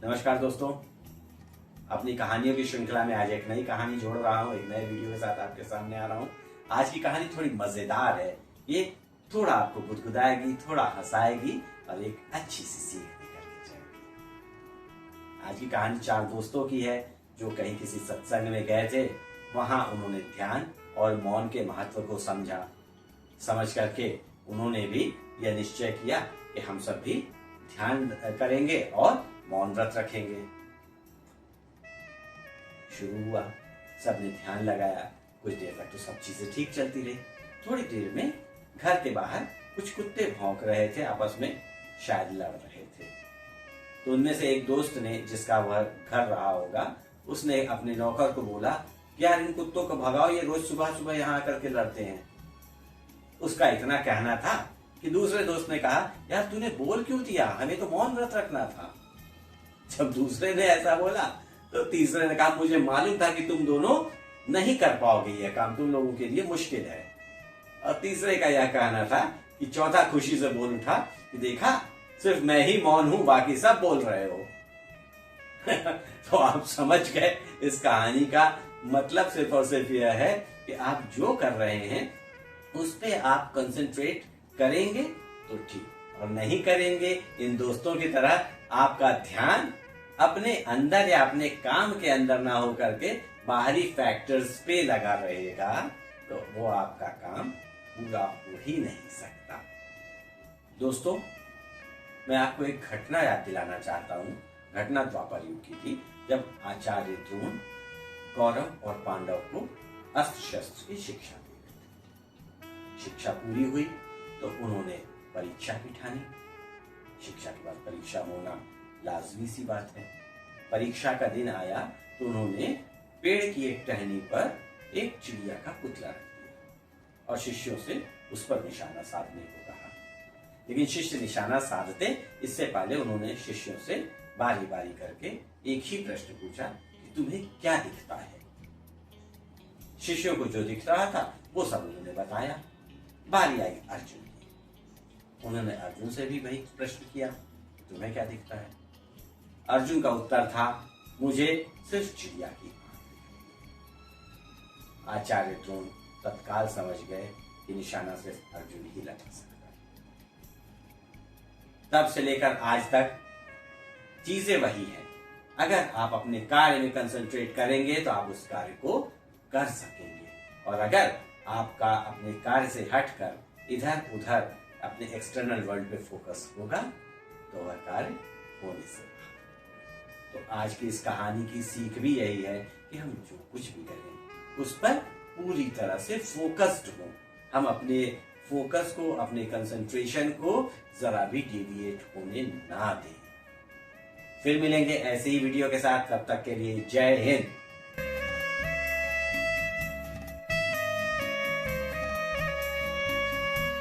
नमस्कार दोस्तों, अपनी कहानियों की श्रृंखला में आज एक नई कहानी जोड़ रहा हूँ। एक नए वीडियो के साथ आपके सामने आ रहा हूँ। आज की कहानी थोड़ी मजेदार है। ये थोड़ा आपको गुदगुदाएगी, थोड़ा हंसाएगी और एक अच्छी सी सीख भी करके जाएगी। आज की कहानी चार दोस्तों की है जो कहीं किसी सत्संग में गए थे। वहां उन्होंने ध्यान और मौन के महत्व को समझ करके उन्होंने भी यह निश्चय किया कि हम सब भी ध्यान करेंगे और मौन व्रत रखेंगे। शुरू हुआ, सबने ध्यान लगाया। कुछ देर तक तो सब चीजें ठीक चलती रही। थोड़ी देर में घर के बाहर कुछ कुत्ते भौंक रहे थे, आपस में शायद लड़ रहे थे। तो उनमें से एक दोस्त ने, जिसका वह घर रहा होगा, उसने अपने नौकर को बोला, यार इन कुत्तों को भगाओ, ये रोज सुबह सुबह यहाँ आकर के लड़ते हैं। उसका इतना कहना था कि दूसरे दोस्त ने कहा, यार तूने बोल क्यों दिया, हमें तो मौन व्रत रखना था। जब दूसरे ने ऐसा बोला तो तीसरे ने कहा, मुझे मालूम था कि तुम दोनों नहीं कर पाओगे, यह काम तुम लोगों के लिए मुश्किल है। और तीसरे का यह कहना था कि चौथा खुशी से बोल उठा कि देखा, सिर्फ मैं ही मौन हूं, बाकी सब बोल रहे हो। तो आप समझ गए इस कहानी का मतलब सिर्फ और सिर्फ यह है कि आप जो कर रहे हैं उस पे आप कंसंट्रेट करेंगे तो ठीक, और नहीं करेंगे, इन दोस्तों की तरह आपका ध्यान अपने अंदर या अपने काम के अंदर ना हो करके बाहरी फैक्टर्स पे लगा रहेगा, तो वो आपका काम पूरा हो ही नहीं सकता। दोस्तों, मैं आपको एक घटना याद दिलाना चाहता हूँ। घटना द्वापर युग की थी, जब आचार्य द्रोण कौरव और पांडव को अस्त्र शस्त्र की शिक्षा दी गई। शिक्षा पूरी हुई तो उन्होंने परीक्षा भी ठानी। शिक्षा के बाद परीक्षा होना लाजमी सी बात है। परीक्षा का दिन आया तो उन्होंने पेड़ की एक टहनी पर एक चिड़िया का पुतला रख दिया और शिष्यों से उस पर निशाना साधने को कहा। लेकिन शिष्य निशाना साधते इससे पहले उन्होंने शिष्यों से बारी बारी करके एक ही प्रश्न पूछा कि तुम्हें क्या दिखता है। शिष्यों को जो दिख रहा था वो सब उन्होंने बताया। बारी आई अर्जुन की। उन्होंने अर्जुन से भी वही प्रश्न किया, तुम्हें क्या दिखता है। अर्जुन का उत्तर था, मुझे सिर्फ चिड़िया की आंख दिख रही है। आचार्य द्रोण तत्काल समझ गए कि निशाना सिर्फ अर्जुन ही लगा सकता है। तब से लेकर आज तक चीजें वही हैं। अगर आप अपने कार्य में कंसंट्रेट करेंगे तो आप उस कार्य को कर सकेंगे, और अगर आपका अपने कार्य से हटकर इधर उधर अपने एक्सटर्नल वर्ल्ड पे फोकस होगा तो वह कार्य होने से। तो आज की इस कहानी की सीख भी यही है कि हम जो कुछ भी करें उस पर पूरी तरह से फोकस्ड हो। हम अपने फोकस को, अपने कंसंट्रेशन को जरा भी डेविएट होने ना दें। फिर मिलेंगे ऐसे ही वीडियो के साथ। तब तक के लिए जय हिंद।